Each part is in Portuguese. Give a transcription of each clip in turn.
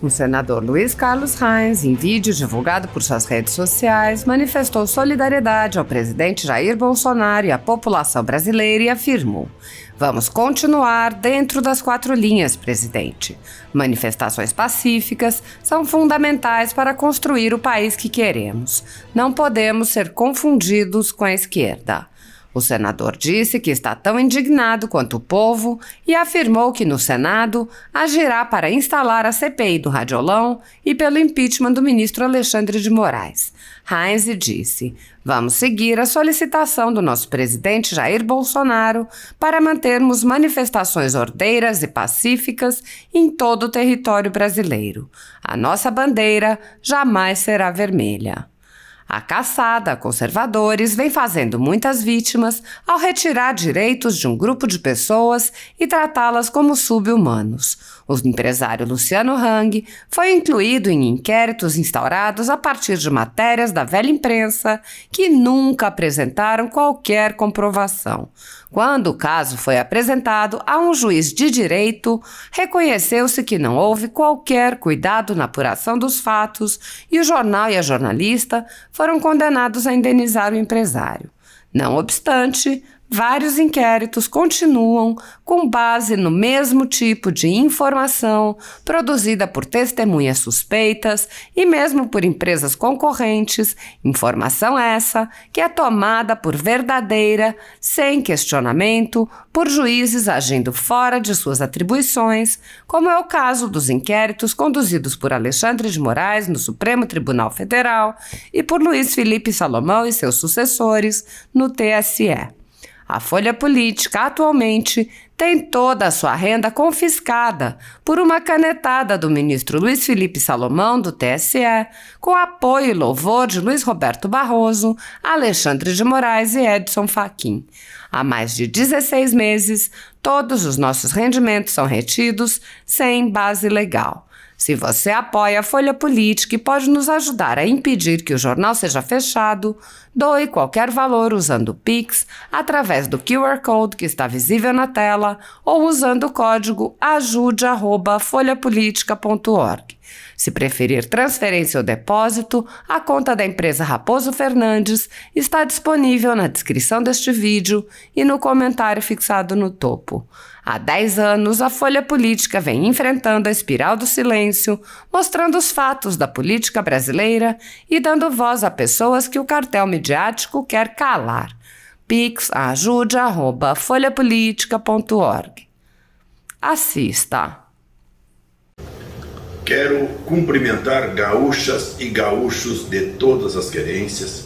O senador Luiz Carlos Reins, em vídeo divulgado por suas redes sociais, manifestou solidariedade ao presidente Jair Bolsonaro e à população brasileira e afirmou: "Vamos continuar dentro das 4 linhas, presidente. Manifestações pacíficas são fundamentais para construir o país que queremos. Não podemos ser confundidos com a esquerda." O senador disse que está tão indignado quanto o povo e afirmou que no Senado agirá para instalar a CPI do Radiolão e pelo impeachment do ministro Alexandre de Moraes. Reins disse: "Vamos seguir a solicitação do nosso presidente Jair Bolsonaro para mantermos manifestações ordeiras e pacíficas em todo o território brasileiro. A nossa bandeira jamais será vermelha." A caçada a conservadores vem fazendo muitas vítimas ao retirar direitos de um grupo de pessoas e tratá-las como sub-humanos. O empresário Luciano Hang foi incluído em inquéritos instaurados a partir de matérias da velha imprensa que nunca apresentaram qualquer comprovação. Quando o caso foi apresentado a um juiz de direito, reconheceu-se que não houve qualquer cuidado na apuração dos fatos e o jornal e a jornalista foram condenados a indenizar o empresário. Não obstante, vários inquéritos continuam com base no mesmo tipo de informação produzida por testemunhas suspeitas e mesmo por empresas concorrentes, informação essa que é tomada por verdadeira, sem questionamento, por juízes agindo fora de suas atribuições, como é o caso dos inquéritos conduzidos por Alexandre de Moraes no Supremo Tribunal Federal e por Luiz Felipe Salomão e seus sucessores no TSE. A Folha Política, atualmente, tem toda a sua renda confiscada por uma canetada do ministro Luiz Felipe Salomão, do TSE, com apoio e louvor de Luiz Roberto Barroso, Alexandre de Moraes e Edson Fachin. Há mais de 16 meses, todos os nossos rendimentos são retidos sem base legal. Se você apoia a Folha Política e pode nos ajudar a impedir que o jornal seja fechado, doe qualquer valor usando o Pix através do QR Code que está visível na tela ou usando o código ajude@folhapolitica.org. Se preferir transferência ou depósito, a conta da empresa Raposo Fernandes está disponível na descrição deste vídeo e no comentário fixado no topo. Há 10 anos, a Folha Política vem enfrentando a espiral do silêncio, mostrando os fatos da política brasileira e dando voz a pessoas que o cartel midiático quer calar. Pix ajude@folhapolitica.org. Assista. Quero cumprimentar gaúchas e gaúchos de todas as querências,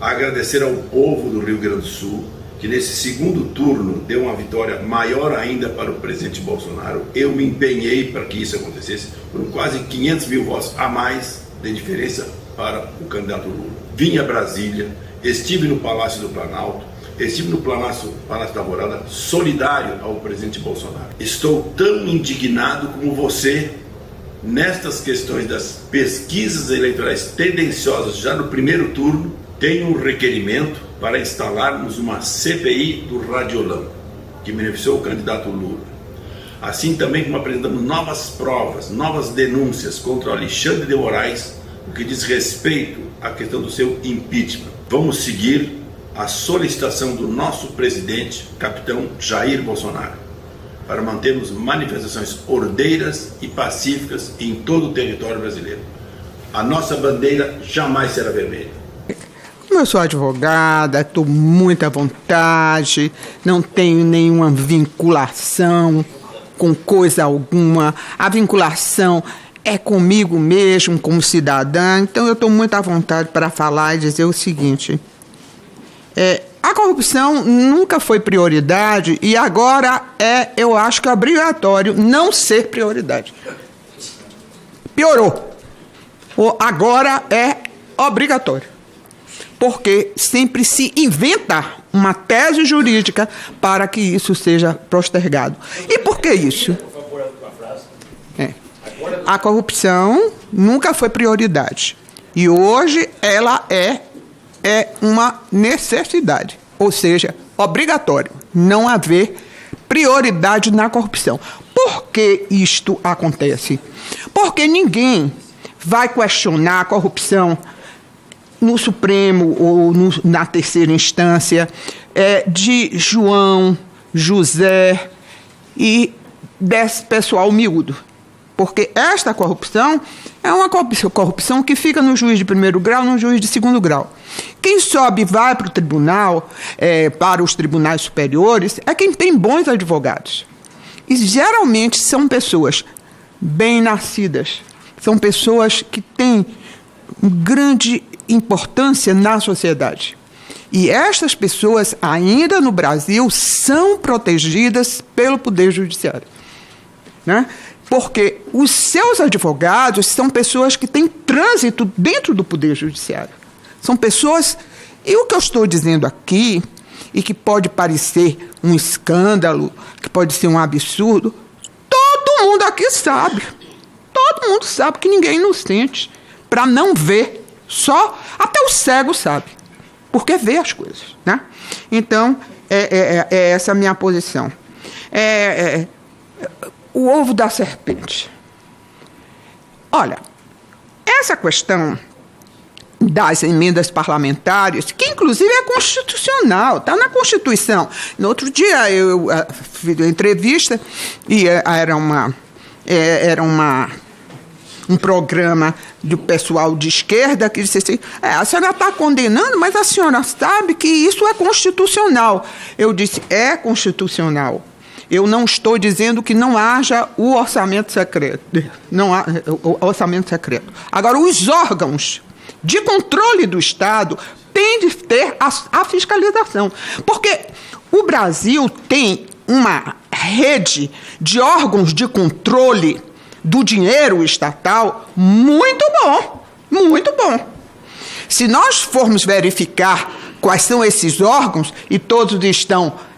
agradecer ao povo do Rio Grande do Sul, que nesse segundo turno deu uma vitória maior ainda para o presidente Bolsonaro. Eu me empenhei para que isso acontecesse, por quase 500 mil votos a mais de diferença para o candidato Lula. Vim a Brasília, estive no Palácio do Planalto, estive no Palácio da Alvorada, solidário ao presidente Bolsonaro. Estou tão indignado como você nestas questões das pesquisas eleitorais tendenciosas já no primeiro turno. Tenho um requerimento para instalarmos uma CPI do Radiolão, que beneficiou o candidato Lula. Assim também como apresentamos novas provas, novas denúncias contra o Alexandre de Moraes, no que diz respeito à questão do seu impeachment. Vamos seguir a solicitação do nosso presidente, capitão Jair Bolsonaro, para mantermos manifestações ordeiras e pacíficas em todo o território brasileiro. A nossa bandeira jamais será vermelha. Eu sou advogada, estou muito à vontade, não tenho nenhuma vinculação com coisa alguma. A vinculação é comigo mesmo, como cidadã. Então eu estou muito à vontade para falar e dizer o seguinte. A corrupção nunca foi prioridade e agora eu acho que é obrigatório não ser prioridade. Piorou. Agora é obrigatório. Porque sempre se inventa uma tese jurídica para que isso seja postergado. E por que isso? A corrupção nunca foi prioridade. E hoje ela é uma necessidade. Ou seja, obrigatório não haver prioridade na corrupção. Por que isto acontece? Porque ninguém vai questionar a corrupção no Supremo ou na terceira instância de João, José e desse pessoal miúdo. Porque esta corrupção é uma corrupção que fica no juiz de primeiro grau, no juiz de segundo grau. Quem sobe e vai para o tribunal, para os tribunais superiores, é quem tem bons advogados. E geralmente são pessoas bem nascidas, são pessoas que têm grande importância na sociedade. E estas pessoas, ainda no Brasil, são protegidas pelo Poder Judiciário, né? Porque os seus advogados são pessoas que têm trânsito dentro do Poder Judiciário. São pessoas... E o que eu estou dizendo aqui, e que pode parecer um escândalo, que pode ser um absurdo, todo mundo aqui sabe. Todo mundo sabe que ninguém é inocente. Para não ver, até o cego sabe. Porque vê as coisas, né? Então, é essa a minha posição. O ovo da serpente. Olha, essa questão das emendas parlamentares, que inclusive é constitucional, está na Constituição. No outro dia eu fiz uma entrevista e era um programa do pessoal de esquerda que disse assim, a senhora está condenando, mas a senhora sabe que isso é constitucional. Eu disse, é constitucional. Eu não estou dizendo que não haja o orçamento secreto. Não há o orçamento secreto. Agora, os órgãos de controle do Estado têm de ter a fiscalização. Porque o Brasil tem uma rede de órgãos de controle do dinheiro estatal muito bom. Muito bom. Se nós formos verificar quais são esses órgãos, e todos estão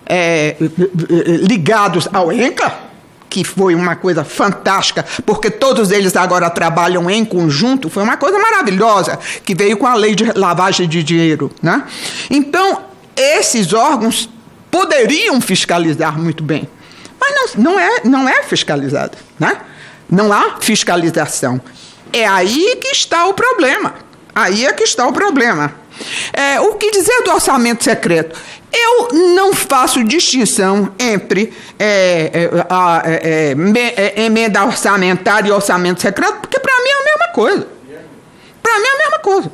ligados ao ENCA, que foi uma coisa fantástica, porque todos eles agora trabalham em conjunto, foi uma coisa maravilhosa, que veio com a lei de lavagem de dinheiro, né? Então, esses órgãos poderiam fiscalizar muito bem, mas não é fiscalizado, né? Não há fiscalização. É aí que está o problema. Aí é que está o problema. O que dizer do orçamento secreto? Eu não faço distinção entre emenda orçamentária e orçamento secreto, porque para mim é a mesma coisa. Para mim é a mesma coisa.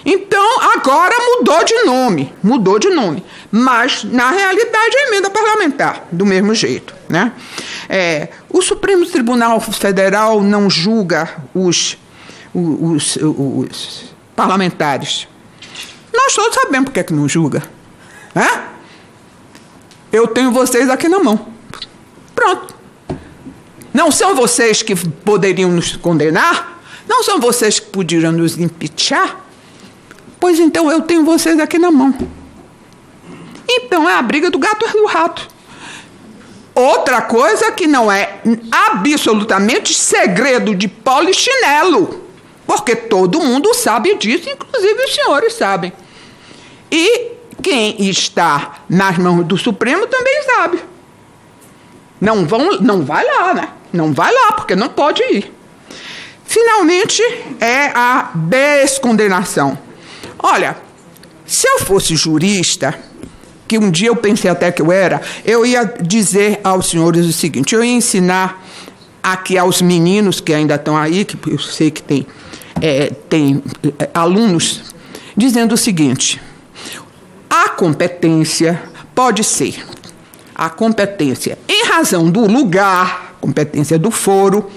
Então, agora mudou de nome. Mas, na realidade, é emenda parlamentar, do mesmo jeito, né? O Supremo Tribunal Federal não julga os parlamentares. Nós todos sabemos por que não julga. Eu tenho vocês aqui na mão. Pronto. Não são vocês que poderiam nos condenar? Não são vocês que poderiam nos impeachar? Pois então eu tenho vocês aqui na mão. Então é a briga do gato e do rato. Outra coisa que não é absolutamente segredo de polichinelo, porque todo mundo sabe disso, inclusive os senhores sabem. E quem está nas mãos do Supremo também sabe. Não vai lá, né? Não vai lá, porque não pode ir. Finalmente, é a descondenação. Olha, se eu fosse jurista, que um dia eu pensei até que eu ia dizer aos senhores o seguinte, eu ia ensinar aqui aos meninos que ainda estão aí, que eu sei que tem alunos, dizendo o seguinte, a competência pode ser a competência em razão do lugar, competência do foro,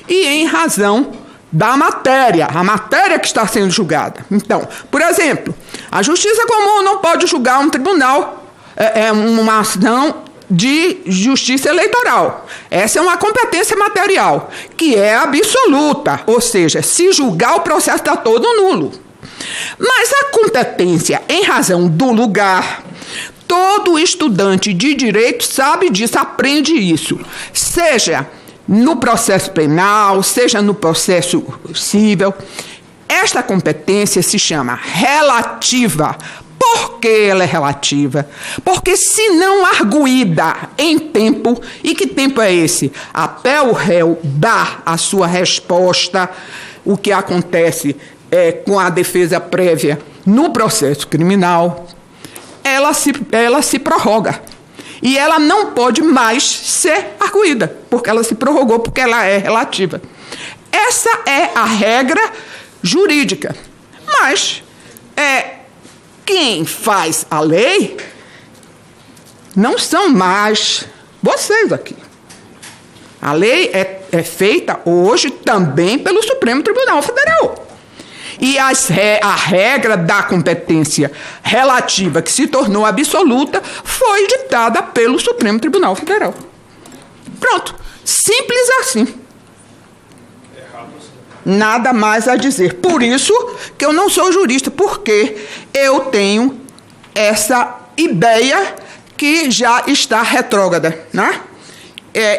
e em razão da matéria, a matéria que está sendo julgada. Então, por exemplo, a Justiça Comum não pode julgar um tribunal, uma ação de justiça eleitoral. Essa é uma competência material, que é absoluta, ou seja, se julgar o processo está todo nulo. Mas a competência em razão do lugar, todo estudante de direito sabe disso, aprende isso, seja no processo penal, seja no processo civil. Esta competência se chama relativa Por que ela é relativa? Porque se não arguída em tempo, e que tempo é esse? Até o réu dar a sua resposta, o que acontece com a defesa prévia no processo criminal, ela se prorroga. E ela não pode mais ser arguída, porque ela se prorrogou, porque ela é relativa. Essa é a regra jurídica. Mas quem faz a lei não são mais vocês aqui. A lei é feita hoje também pelo Supremo Tribunal Federal. E a regra da competência relativa, que se tornou absoluta, foi ditada pelo Supremo Tribunal Federal. Pronto. Simples assim. Nada mais a dizer. Por isso que eu não sou jurista, porque eu tenho essa ideia que já está retrógrada, né?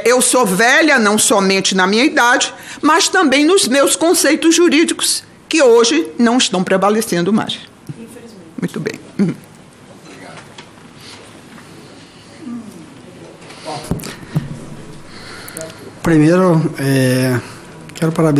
Eu sou velha, não somente na minha idade, mas também nos meus conceitos jurídicos, que hoje não estão prevalecendo mais. Infelizmente. Muito bem. Primeiro, quero parabenizar